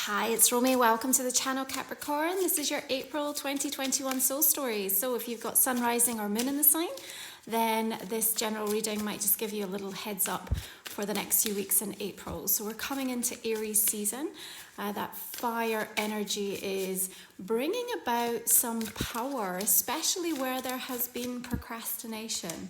Hi, it's Romy. Welcome to the channel, Capricorn. This is your April 2021 soul story. So if you've got sun rising or moon in the sign, then this general reading might just give you a little heads up for the next few weeks in April. So we're coming into Aries season. That fire energy is bringing about some power, especially where there has been procrastination.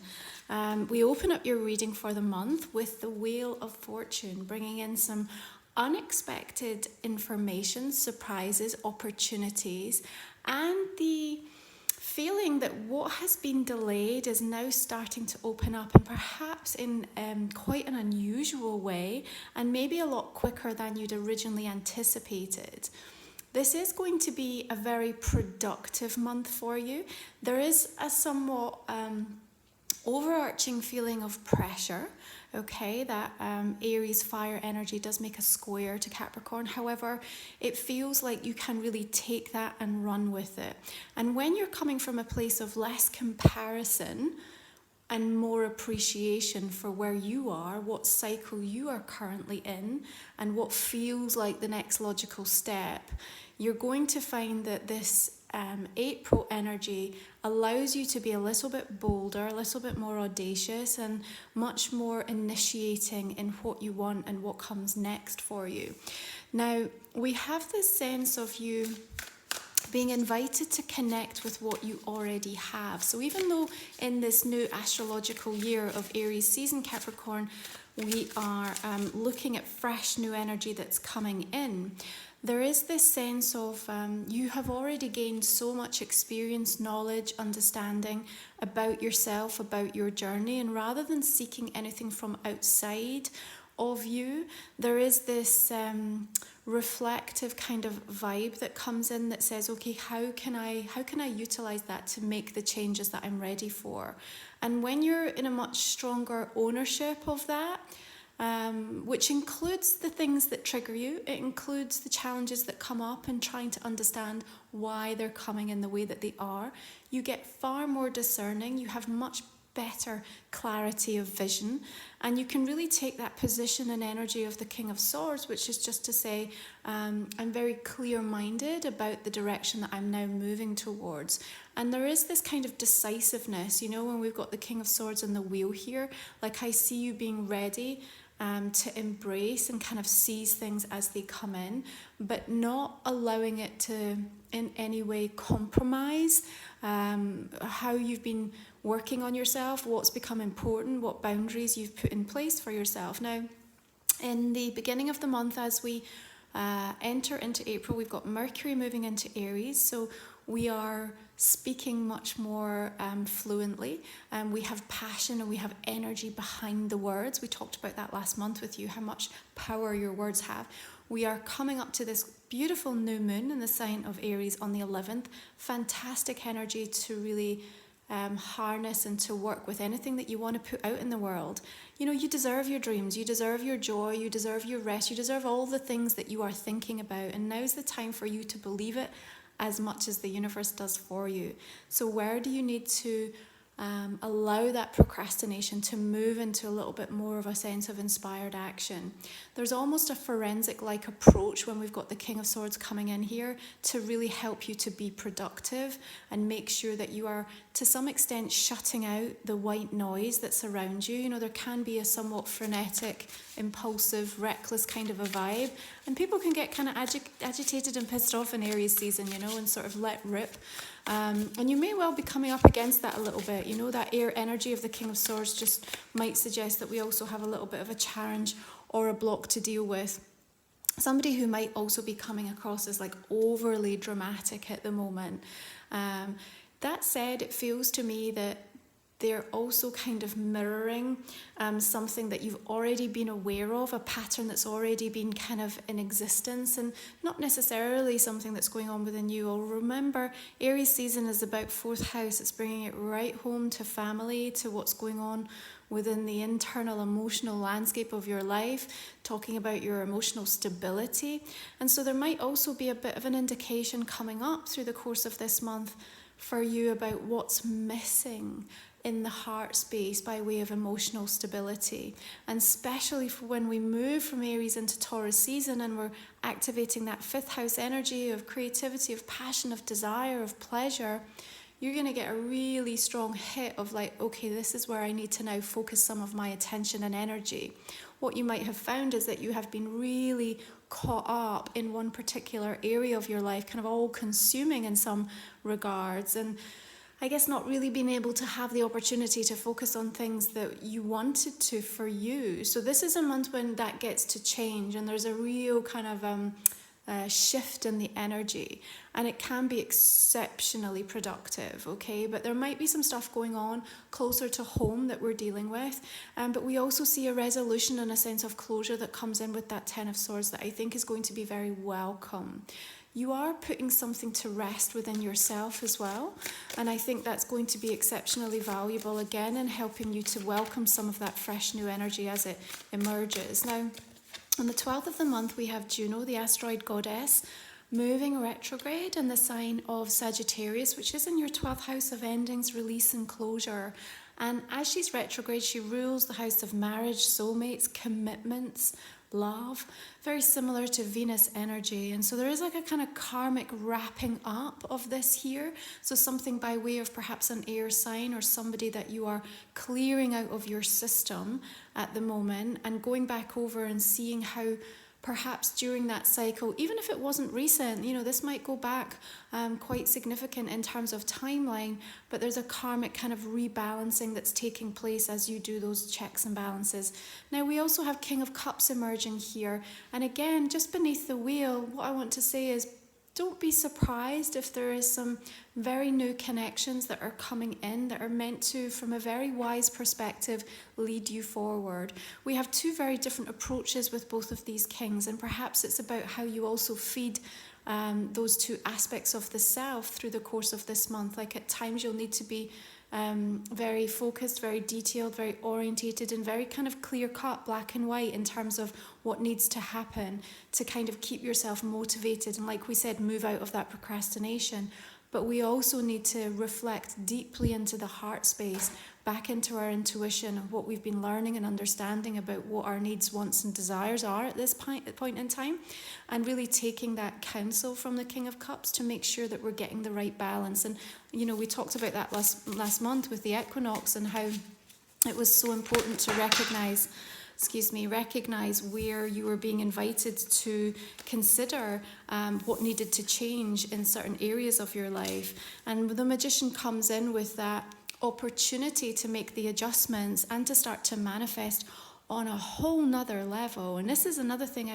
We open up your reading for the month with the Wheel of Fortune, bringing in some unexpected information, surprises, opportunities, and the feeling that what has been delayed is now starting to open up, and perhaps in quite an unusual way, and maybe a lot quicker than you'd originally anticipated. This is going to be a very productive month for you. There is a somewhat overarching feeling of pressure, okay, that Aries fire energy does make a square to Capricorn. However, it feels like you can really take that and run with it. And when you're coming from a place of less comparison and more appreciation for where you are, what cycle you are currently in, and what feels like the next logical step, you're going to find that this April energy allows you to be a little bit bolder, a little bit more audacious, and much more initiating in what you want and what comes next for you. Now, we have this sense of you being invited to connect with what you already have. So even though in this new astrological year of Aries season, Capricorn, we are looking at fresh new energy that's coming in, there is this sense of you have already gained so much experience, knowledge, understanding about yourself, about your journey, and rather than seeking anything from outside of you, there is this reflective kind of vibe that comes in that says, okay, how can I utilize that to make the changes that I'm ready for? And when you're in a much stronger ownership of that, which includes the things that trigger you, it includes the challenges that come up and trying to understand why they're coming in the way that they are, you get far more discerning, you have much better clarity of vision, and you can really take that position and energy of the King of Swords, which is just to say, I'm very clear-minded about the direction that I'm now moving towards. And there is this kind of decisiveness, you know, when we've got the King of Swords and the wheel here, like I see you being ready to embrace and kind of seize things as they come in, but not allowing it to in any way compromise how you've been working on yourself, what's become important, what boundaries you've put in place for yourself. Now, in the beginning of the month, as we enter into April, we've got Mercury moving into Aries, so we are speaking much more fluently, and we have passion and we have energy behind the words. We talked about that last month with you, how much power your words have. We are coming up to this beautiful new moon in the sign of Aries on the 11th. Fantastic energy to really harness and to work with anything that you want to put out in the world. You know, you deserve your dreams, you deserve your joy, you deserve your rest, you deserve all the things that you are thinking about, and now's the time for you to believe it as much as the universe does for you. So where do you need to allow that procrastination to move into a little bit more of a sense of inspired action? There's almost a forensic-like approach when we've got the King of Swords coming in here to really help you to be productive and make sure that you are, to some extent, shutting out the white noise that's around you. You know, there can be a somewhat frenetic, impulsive, reckless kind of a vibe, and people can get kind of agitated and pissed off in Aries season, you know, and sort of let rip. And you may well be coming up against that a little bit. You know, that air energy of the King of Swords just might suggest that we also have a little bit of a challenge or a block to deal with. Somebody who might also be coming across as like overly dramatic at the moment. That said, it feels to me that they're also kind of mirroring something that you've already been aware of, a pattern that's already been kind of in existence, and not necessarily something that's going on within you. Or remember, Aries season is about 4th house. It's bringing it right home to family, to what's going on within the internal emotional landscape of your life, talking about your emotional stability. And so there might also be a bit of an indication coming up through the course of this month for you about what's missing in the heart space by way of emotional stability. And especially for when we move from Aries into Taurus season and we're activating that 5th house energy of creativity, of passion, of desire, of pleasure, you're going to get a really strong hit of like, okay, this is where I need to now focus some of my attention and energy. What you might have found is that you have been really caught up in one particular area of your life, kind of all consuming in some regards, and I guess not really being able to have the opportunity to focus on things that you wanted to for you. So this is a month when that gets to change, and there's a real kind of shift in the energy, and it can be exceptionally productive, okay? But there might be some stuff going on closer to home that we're dealing with, but we also see a resolution and a sense of closure that comes in with that 10 of Swords that I think is going to be very welcome. You are putting something to rest within yourself as well, and I think that's going to be exceptionally valuable again in helping you to welcome some of that fresh new energy as it emerges. Now, on the 12th of the month, we have Juno, the asteroid goddess, moving retrograde in the sign of Sagittarius, which is in your 12th house of endings, release and closure. And as she's retrograde, she rules the house of marriage, soulmates, commitments, love, very similar to Venus energy. And so there is like a kind of karmic wrapping up of this here. So something by way of perhaps an air sign or somebody that you are clearing out of your system at the moment and going back over and seeing how perhaps during that cycle, even if it wasn't recent, this might go back quite significant in terms of timeline, but there's a karmic kind of rebalancing that's taking place as you do those checks and balances. Now, we also have King of Cups emerging here. And again, just beneath the wheel, what I want to say is, don't be surprised if there is some very new connections that are coming in that are meant to, from a very wise perspective, lead you forward. We have two very different approaches with both of these kings, and perhaps it's about how you also feed those two aspects of the self through the course of this month. Like at times you'll need to be very focused, very detailed, very orientated, and very kind of clear-cut, black and white in terms of what needs to happen to kind of keep yourself motivated and, like we said, move out of that procrastination. But we also need to reflect deeply into the heart space, back into our intuition of what we've been learning and understanding about what our needs, wants, and desires are at this point in time, and really taking that counsel from the King of Cups to make sure that we're getting the right balance. And we talked about that last month with the equinox and how it was so important to recognize where you were being invited to consider what needed to change in certain areas of your life. And the Magician comes in with that opportunity to make the adjustments and to start to manifest on a whole nother level. And this is another thing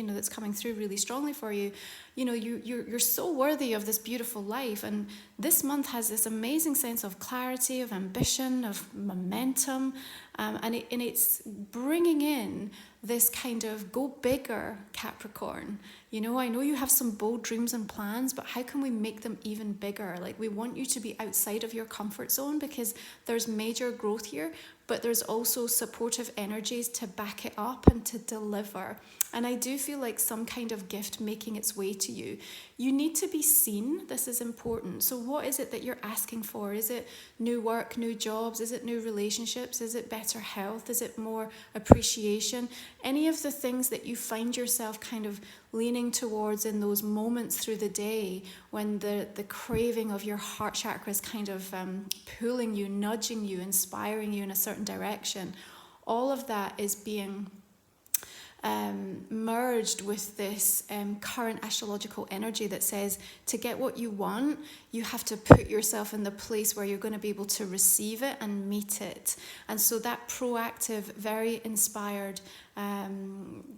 that's coming through really strongly for you. You're so worthy of this beautiful life, and this month has this amazing sense of clarity, of ambition, of momentum, and it's bringing in this kind of go bigger Capricorn. I know you have some bold dreams and plans, but how can we make them even bigger? Like, we want you to be outside of your comfort zone because there's major growth here, but there's also supportive energies to back it up and to deliver. And I do feel like some kind of gift making its way to you. You need to be seen. This is important. So what is it that you're asking for? Is it new work, new jobs? Is it new relationships? Is it better health? Is it more appreciation? Any of the things that you find yourself kind of leaning towards in those moments through the day when the craving of your heart chakra is kind of pulling you, nudging you, inspiring you in a certain direction. All of that is being merged with this current astrological energy that says to get what you want, you have to put yourself in the place where you're going to be able to receive it and meet it. And so that proactive, very inspired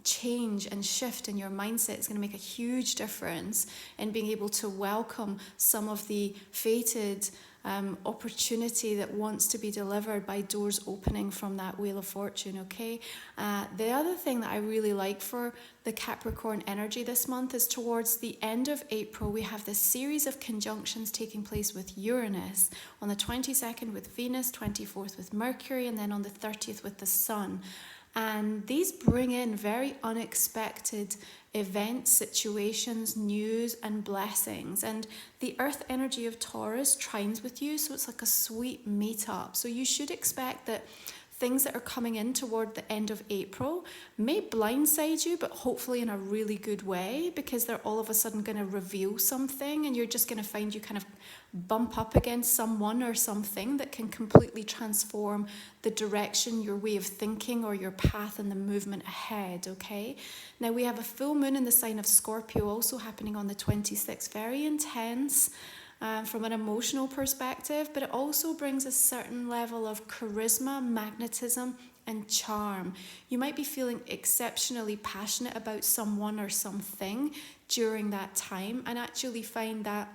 change and shift in your mindset is going to make a huge difference in being able to welcome some of the fated opportunity that wants to be delivered by doors opening from that Wheel of Fortune, okay? The other thing that I really like for the Capricorn energy this month is towards the end of April, we have this series of conjunctions taking place with Uranus. On the 22nd with Venus, 24th with Mercury, and then on the 30th with the Sun. And these bring in very unexpected events, situations, news, and blessings. And the earth energy of Taurus trines with you, so it's like a sweet meetup. So you should expect that things that are coming in toward the end of April may blindside you, but hopefully in a really good way, because they're all of a sudden going to reveal something, and you're just going to find you kind of bump up against someone or something that can completely transform the direction, your way of thinking, or your path and the movement ahead, okay? Now we have a full moon in the sign of Scorpio also happening on the 26th, very intense. From an emotional perspective, but it also brings a certain level of charisma, magnetism, and charm. You might be feeling exceptionally passionate about someone or something during that time, and actually find that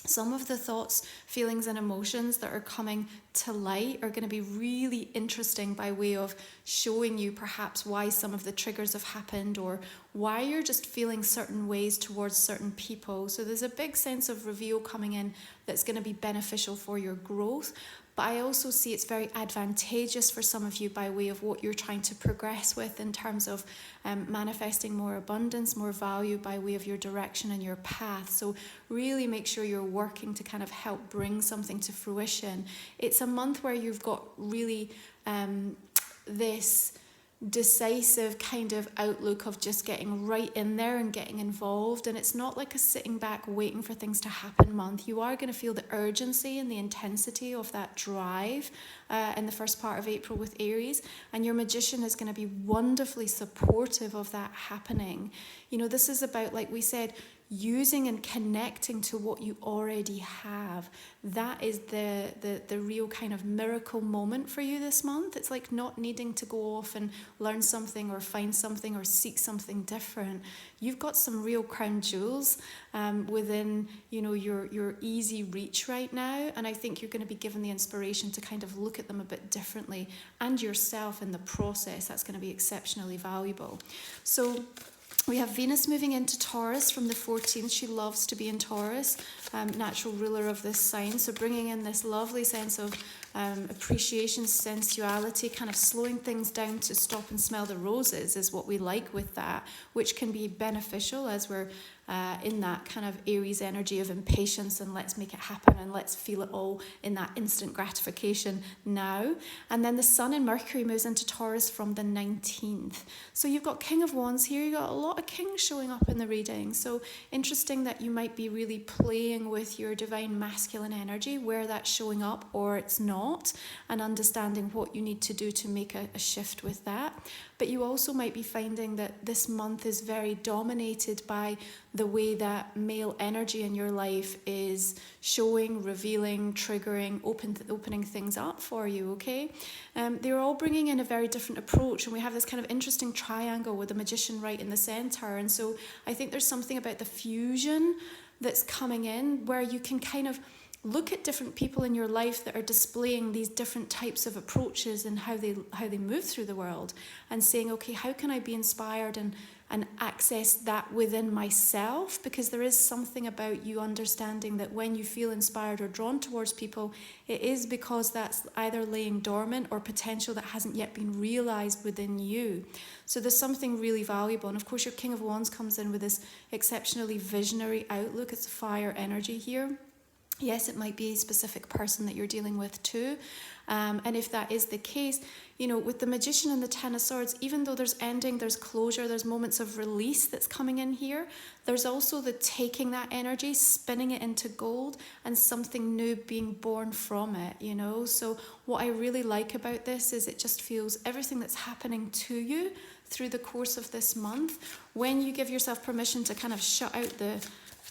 some of the thoughts, feelings, and emotions that are coming to light are going to be really interesting by way of showing you perhaps why some of the triggers have happened, or why you're just feeling certain ways towards certain people. So there's a big sense of reveal coming in that's going to be beneficial for your growth. But I also see it's very advantageous for some of you by way of what you're trying to progress with in terms of manifesting more abundance, more value by way of your direction and your path. So really make sure you're working to kind of help bring something to fruition. It's a month where you've got really this decisive kind of outlook of just getting right in there and getting involved, and it's not like a sitting back waiting for things to happen month. You are going to feel the urgency and the intensity of that drive in the first part of April with Aries, and your magician is going to be wonderfully supportive of that happening. You know, this is about, like we said, using and connecting to what you already have. That is the real kind of miracle moment for you this month. It's like not needing to go off and learn something or find something or seek something different. You've got some real crown jewels within, you know, your easy reach right now, and I think you're going to be given the inspiration to kind of look at them a bit differently, and yourself in the process. That's going to be exceptionally valuable. So we have Venus moving into Taurus from the 14th. She loves to be in Taurus, natural ruler of this sign. So bringing in this lovely sense of appreciation, sensuality, kind of slowing things down to stop and smell the roses is what we like with that, which can be beneficial as we're in that kind of Aries energy of impatience and let's make it happen and let's feel it all in that instant gratification now. And then the Sun and Mercury moves into Taurus from the 19th. So you've got King of Wands here. You've got a lot of kings showing up in the reading. So interesting that you might be really playing with your divine masculine energy, where that's showing up or it's not, and understanding what you need to do to make a shift with that. But you also might be finding that this month is very dominated by the way that male energy in your life is showing, revealing, triggering, opening things up for you, okay? They're all bringing in a very different approach, and we have this kind of interesting triangle with the magician right in the center. And so I think there's something about the fusion that's coming in where you can kind of look at different people in your life that are displaying these different types of approaches and how they move through the world, and saying, okay, how can I be inspired and access that within myself? Because there is something about you understanding that when you feel inspired or drawn towards people, it is because that's either laying dormant or potential that hasn't yet been realized within you. So there's something really valuable. And of course your King of Wands comes in with this exceptionally visionary outlook. It's fire energy here. Yes, it might be a specific person that you're dealing with too. And if that is the case, you know, with the Magician and the Ten of Swords, even though there's ending, there's closure, there's moments of release that's coming in here, there's also the taking that energy, spinning it into gold, and something new being born from it, you know. So what I really like about this is it just feels everything that's happening to you through the course of this month, when you give yourself permission to kind of shut out the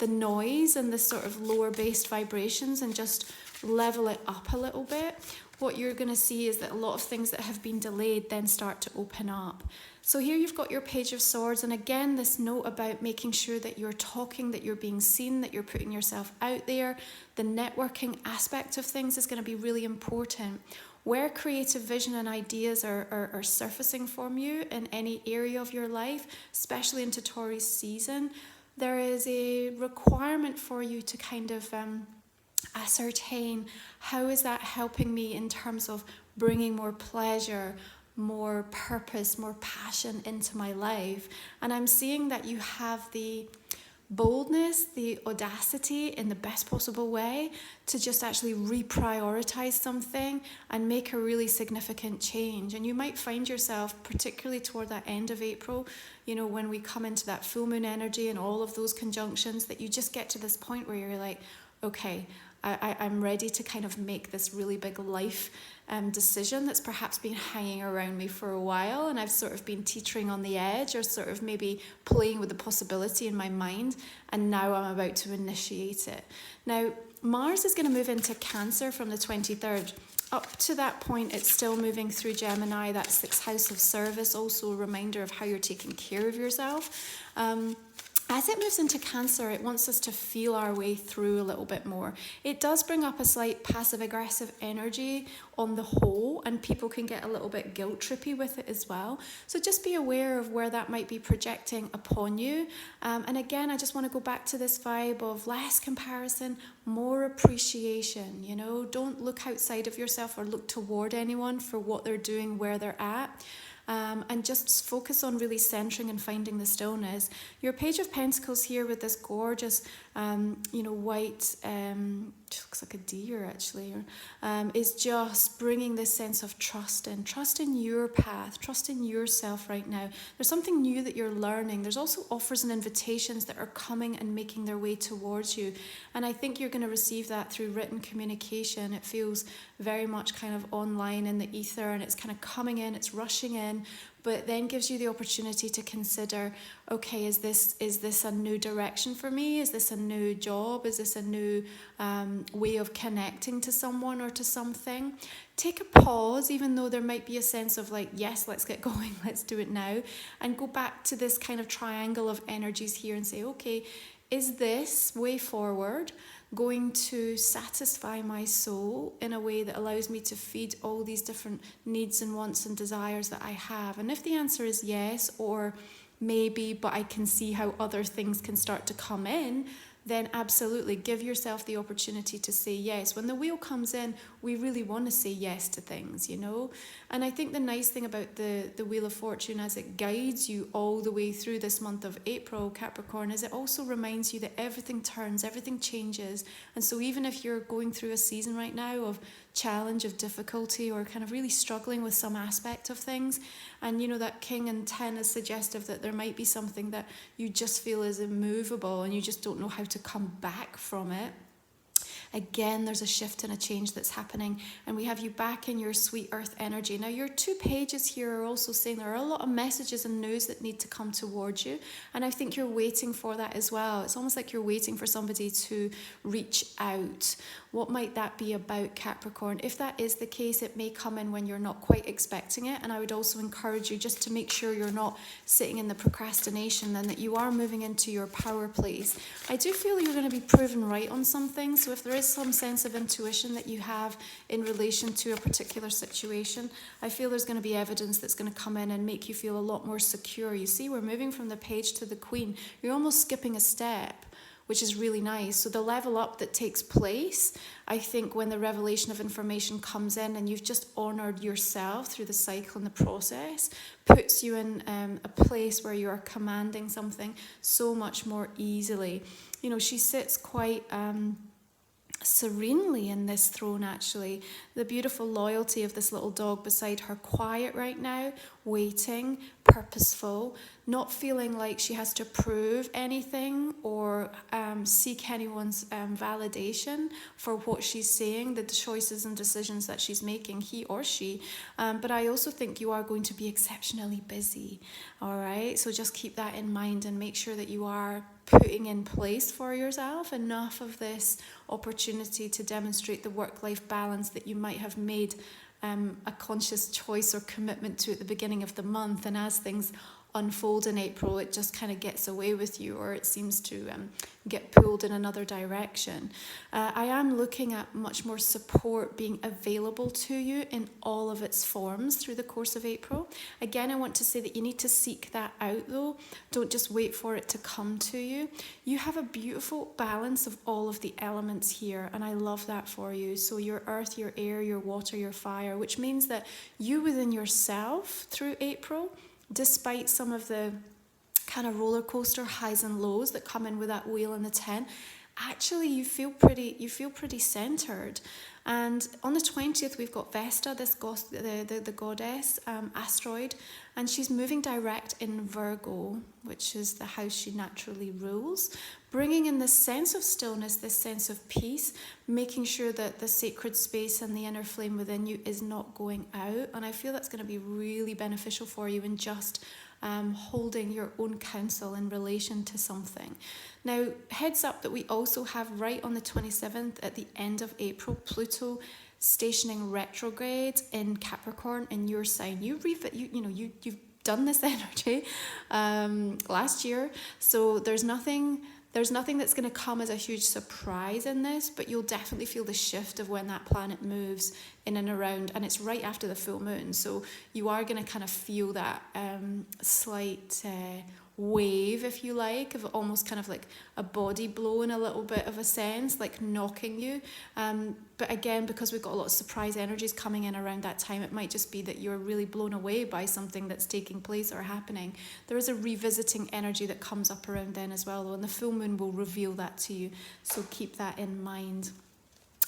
noise and the sort of lower based vibrations and just level it up a little bit, what you're going to see is that a lot of things that have been delayed then start to open up. So here you've got your Page of Swords, and again this note about making sure that you're talking, that you're being seen, that you're putting yourself out there. The networking aspect of things is going to be really important. Where creative vision and ideas are surfacing from you in any area of your life, especially into Taurus season, there is a requirement for you to kind of ascertain, how is that helping me in terms of bringing more pleasure, more purpose, more passion into my life. And I'm seeing that you have the boldness, the audacity in the best possible way to just actually reprioritize something and make a really significant change. And you might find yourself, particularly toward that end of April, you know, when we come into that full moon energy and all of those conjunctions, that you just get to this point where you're like, okay, I'm ready to kind of make this really big life decision that's perhaps been hanging around me for a while, and I've sort of been teetering on the edge or sort of maybe playing with the possibility in my mind, and now I'm about to initiate it. Now, Mars is going to move into Cancer from the 23rd. Up to that point, it's still moving through Gemini, that 6th house of service, also a reminder of how you're taking care of yourself. As it moves into Cancer, it wants us to feel our way through a little bit more. It does bring up a slight passive-aggressive energy on the whole, and people can get a little bit guilt-trippy with it as well. So just be aware of where that might be projecting upon you. And again, I just want to go back to this vibe of less comparison, more appreciation. You know, don't look outside of yourself or look toward anyone for what they're doing, where they're at. And just focus on really centering and finding the stillness. Your Page of Pentacles here with this gorgeous, white, looks like a deer actually, is just bringing this sense of trust in your path, trust in yourself right now. There's something new that you're learning. There's also offers and invitations that are coming and making their way towards you. And I think you're going to receive that through written communication. It feels very much kind of online in the ether, and it's kind of coming in, it's rushing in, but then gives you the opportunity to consider, okay, is this a new direction for me? Is this a new job? Is this a new way of connecting to someone or to something? Take a pause, even though there might be a sense of like, yes, let's get going, let's do it now, and go back to this kind of triangle of energies here and say, okay, is this way forward going to satisfy my soul in a way that allows me to feed all these different needs and wants and desires that I have? And if the answer is yes, or maybe, but I can see how other things can start to come in, then absolutely give yourself the opportunity to say yes. When the wheel comes in, we really want to say yes to things, you know? And I think the nice thing about the Wheel of Fortune as it guides you all the way through this month of April, Capricorn, is it also reminds you that everything turns, everything changes. And so even if you're going through a season right now of challenge, of difficulty, or kind of really struggling with some aspect of things, and you know that King and 10 is suggestive that there might be something that you just feel is immovable and you just don't know how to come back from it. Again, there's a shift and a change that's happening, and we have you back in your sweet earth energy. Now, your 2 pages here are also saying there are a lot of messages and news that need to come towards you, and I think you're waiting for that as well. It's almost like you're waiting for somebody to reach out. What might that be about, Capricorn? If that is the case, it may come in when you're not quite expecting it, and I would also encourage you just to make sure you're not sitting in the procrastination, and that you are moving into your power place. I do feel you're going to be proven right on something, so if there is some sense of intuition that you have in relation to a particular situation, I feel there's going to be evidence that's going to come in and make you feel a lot more secure. You see, we're moving from the Page to the Queen. You're almost skipping a step, which is really nice. So the level up that takes place, I think when the revelation of information comes in and you've just honoured yourself through the cycle and the process, puts you in a place where you are commanding something so much more easily. You know, she sits quite serenely in this throne, actually. The beautiful loyalty of this little dog beside her, quiet right now, waiting, purposeful, not feeling like she has to prove anything or seek anyone's validation for what she's saying, the choices and decisions that she's making, he or she. But I also think you are going to be exceptionally busy, all right? So just keep that in mind and make sure that you are putting in place for yourself enough of this opportunity to demonstrate the work-life balance that you might have made a conscious choice or commitment to at the beginning of the month. And as things unfold in April, it just kind of gets away with you, or it seems to get pulled in another direction. I am looking at much more support being available to you in all of its forms through the course of April. Again, I want to say that you need to seek that out though. Don't just wait for it to come to you. You have a beautiful balance of all of the elements here, and I love that for you. So your earth, your air, your water, your fire, which means that you within yourself through April, despite some of the kind of roller coaster highs and lows that come in with that wheel and the 10, actually you feel pretty centered. And on the 20th we've got Vesta, this the goddess asteroid, and she's moving direct in Virgo, which is the house she naturally rules, bringing in this sense of stillness, this sense of peace, making sure that the sacred space and the inner flame within you is not going out. And I feel that's going to be really beneficial for you in just holding your own counsel in relation to something. Now, heads up that we also have right on the 27th at the end of April, Pluto stationing retrograde in Capricorn in your sign. You've done this energy last year, so there's nothing that's going to come as a huge surprise in this, but you'll definitely feel the shift of when that planet moves in and around, and it's right after the full moon, so you are going to kind of feel that slight wave, if you like, of almost kind of like a body blow in a little bit of a sense, like knocking you. But again, because we've got a lot of surprise energies coming in around that time, it might just be that you're really blown away by something that's taking place or happening. There is a revisiting energy that comes up around then as well, though, and the full moon will reveal that to you, so keep that in mind.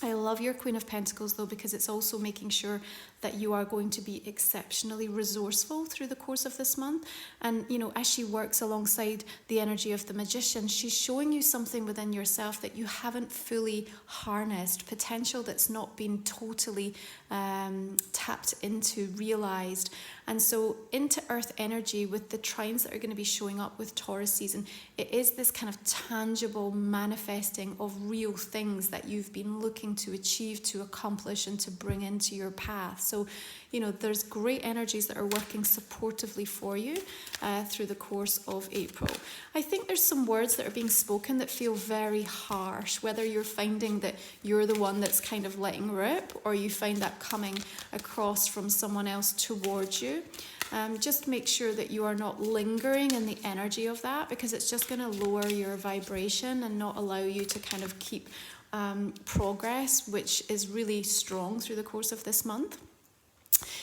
I love your Queen of Pentacles though, because it's also making sure that you are going to be exceptionally resourceful through the course of this month. And, you know, as she works alongside the energy of the Magician, she's showing you something within yourself that you haven't fully harnessed, potential that's not been totally tapped into, realized. And so into Earth energy with the trines that are going to be showing up with Taurus season, it is this kind of tangible manifesting of real things that you've been looking to achieve, to accomplish, and to bring into your path. So, you know, there's great energies that are working supportively for you through the course of April. I think there's some words that are being spoken that feel very harsh, whether you're finding that you're the one that's kind of letting rip, or you find that coming across from someone else towards you. Just make sure that you are not lingering in the energy of that, because it's just going to lower your vibration and not allow you to kind of keep progress, which is really strong through the course of this month.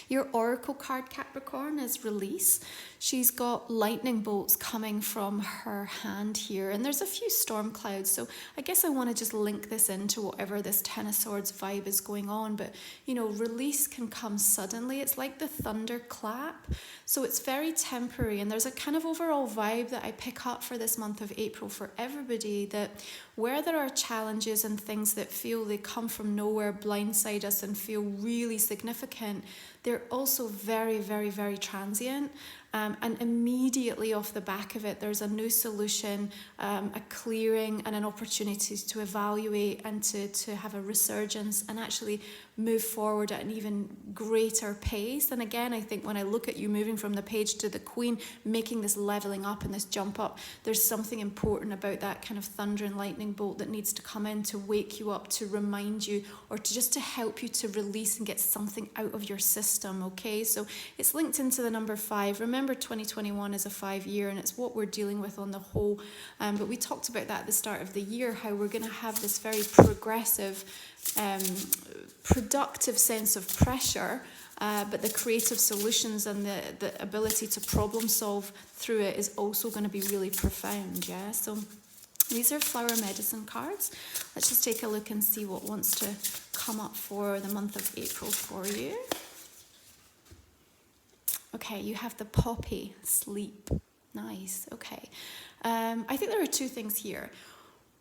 Your oracle card, Capricorn, is release. She's got lightning bolts coming from her hand here, and there's a few storm clouds, so I guess I want to just link this into whatever this Ten of Swords vibe is going on. But, you know, release can come suddenly. It's like the thunderclap, so it's very temporary, and there's a kind of overall vibe that I pick up for this month of April for everybody, that where there are challenges and things that feel they come from nowhere, blindside us, and feel really significant, they're also very, very, very transient. And immediately off the back of it, there's a new solution, a clearing, and an opportunity to evaluate and to have a resurgence and actually move forward at an even greater pace. And again, I think when I look at you moving from the Page to the Queen, making this leveling up and this jump up, there's something important about that kind of thunder and lightning bolt that needs to come in to wake you up, to remind you, or to just to help you to release and get something out of your system, okay? So it's linked into the number 5. Remember, 2021 is a 5-year, and it's what we're dealing with on the whole. But we talked about that at the start of the year, how we're going to have this very progressive, productive sense of pressure, but the creative solutions and the ability to problem solve through it is also going to be really profound, yeah? So these are flower medicine cards. Let's just take a look and see what wants to come up for the month of April for you. Okay, you have the poppy, sleep. Nice, okay. I think there are two things here.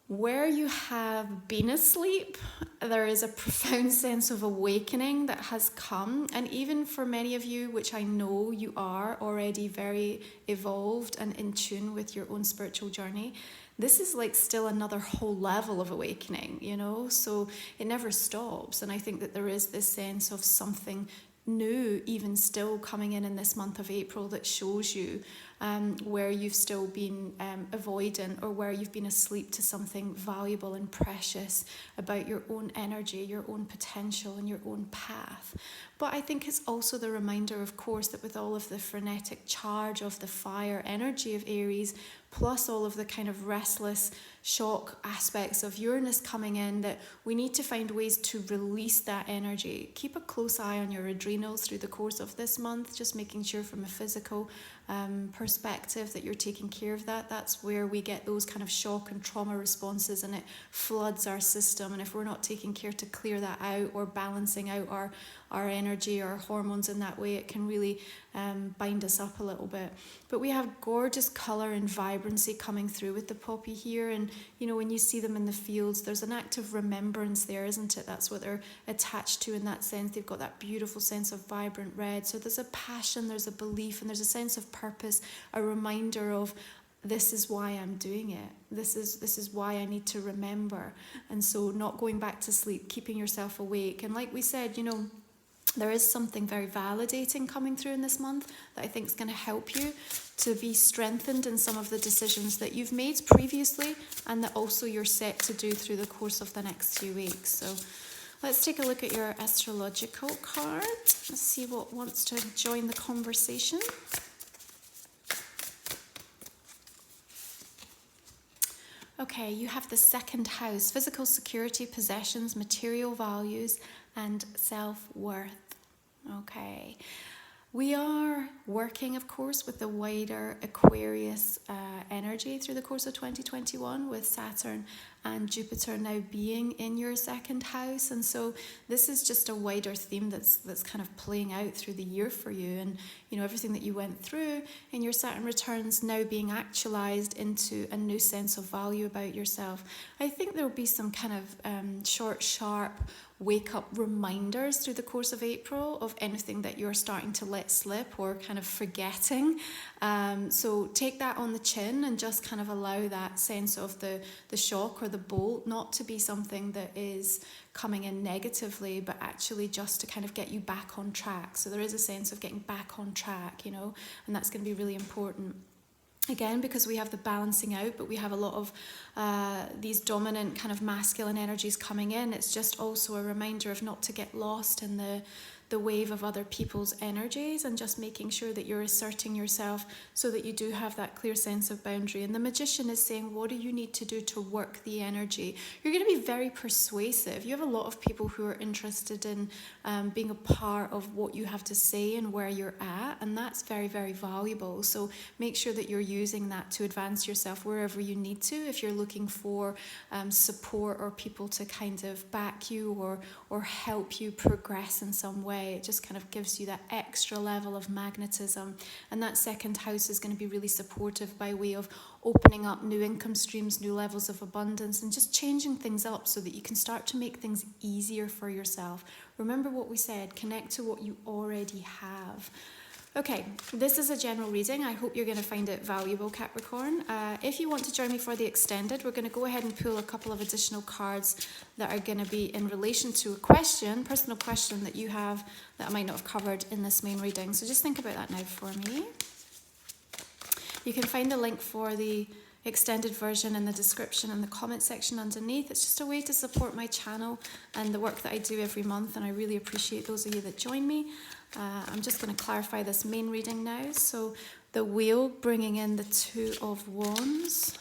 Where you have been asleep, there is a profound sense of awakening that has come. And even for many of you, which I know you are already very evolved and in tune with your own spiritual journey, this is like still another whole level of awakening, you know? So it never stops. And I think that there is this sense of something new even still coming in this month of April that shows you where you've still been avoidant, or where you've been asleep to something valuable and precious about your own energy, your own potential and your own path. But I think it's also the reminder, of course, that with all of the frenetic charge of the fire energy of Aries, plus all of the kind of restless shock aspects of Uranus coming in, that we need to find ways to release that energy. Keep a close eye on your adrenals through the course of this month, just making sure from a physical perspective that you're taking care of that. That's where we get those kind of shock and trauma responses, and it floods our system. And if we're not taking care to clear that out, or balancing out our energy, our hormones in that way, it can really bind us up a little bit. But we have gorgeous colour and vibrancy coming through with the poppy here. And you know, when you see them in the fields, there's an act of remembrance there, isn't it? That's what they're attached to in that sense. They've got that beautiful sense of vibrant red. So there's a passion, there's a belief, and there's a sense of purpose, a reminder of, this is why I'm doing it. This is why I need to remember. And so not going back to sleep, keeping yourself awake. And like we said, you know, there is something very validating coming through in this month that I think is going to help you to be strengthened in some of the decisions that you've made previously, and that also you're set to do through the course of the next few weeks. So let's take a look at your astrological card. Let's see what wants to join the conversation. Okay, you have the second house, physical security, possessions, material values, and self-worth. Okay, we are working, of course, with the wider Aquarius energy through the course of 2021, with Saturn and Jupiter now being in your second house. And so this is just a wider theme that's kind of playing out through the year for you. And you know, everything that you went through in your Saturn returns now being actualized into a new sense of value about yourself. I think there will be some kind of short, sharp wake-up reminders through the course of April of anything that you're starting to let slip or kind of forgetting. So take that on the chin and just kind of allow that sense of the shock or the bolt not to be something that is coming in negatively, but actually just to kind of get you back on track. So there is a sense of getting back on track, you know, and that's going to be really important. Again, because we have the balancing out, but we have a lot of these dominant kind of masculine energies coming in. It's just also a reminder of not to get lost in the wave of other people's energies, and just making sure that you're asserting yourself so that you do have that clear sense of boundary. And the magician is saying, what do you need to do to work the energy? You're going to be very persuasive. You have a lot of people who are interested in being a part of what you have to say and where you're at, and that's very, very valuable. So make sure that you're using that to advance yourself wherever you need to. If you're looking for support or people to kind of back you or help you progress in some way, it just kind of gives you that extra level of magnetism. And that second house is going to be really supportive by way of opening up new income streams, new levels of abundance, and just changing things up so that you can start to make things easier for yourself. Remember what we said, connect to what you already have. Okay, this is a general reading. I hope you're going to find it valuable, Capricorn. If you want to join me for the extended, we're going to go ahead and pull a couple of additional cards that are going to be in relation to a question, personal question that you have that I might not have covered in this main reading. So just think about that now for me. You can find the link for the extended version in the description and the comment section underneath. It's just a way to support my channel and the work that I do every month, and I really appreciate those of you that join me. I'm just going to clarify this main reading now. So the wheel bringing in the Two of Wands,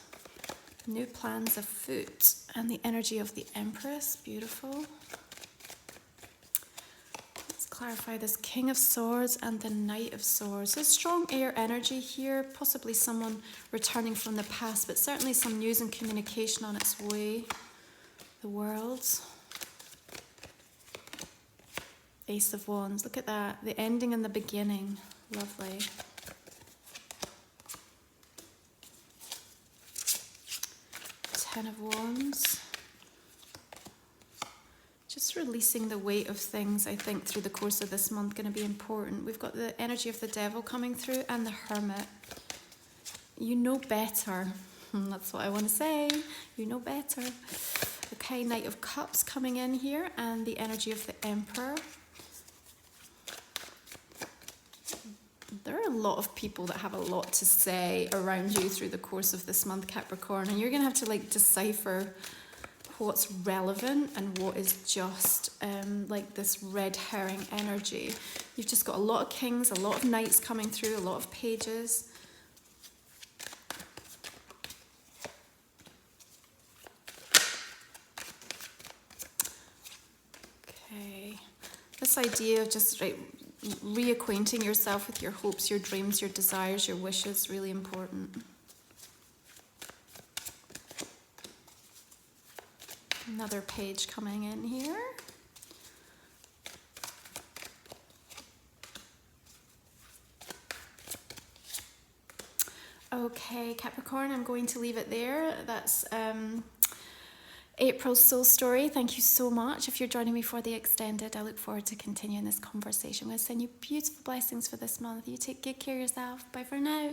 new plans afoot, and the energy of the Empress. Beautiful. Let's clarify this King of Swords and the Knight of Swords. So strong air energy here, possibly someone returning from the past, but certainly some news and communication on its way. The World. Ace of Wands, look at that, the ending and the beginning, lovely. Ten of Wands, just releasing the weight of things, I think, through the course of this month, going to be important. We've got the energy of the Devil coming through and the Hermit. You know better, that's what I want to say, you know better. Okay, Knight of Cups coming in here and the energy of the Emperor. there are a lot of people that have a lot to say around you through the course of this month, Capricorn, and you're going to have to like decipher what's relevant and what is just like this red herring energy. You've just got a lot of kings, a lot of knights coming through, a lot of pages. Okay, this idea of just reacquainting yourself with your hopes, your dreams, your desires, your wishes, really important. Another page coming in here. Okay, Capricorn, I'm going to leave it there. That's April's soul story. Thank you so much. If you're joining me for the extended, I look forward to continuing this conversation. I'm going to send you beautiful blessings for this month. You take good care of yourself. Bye for now.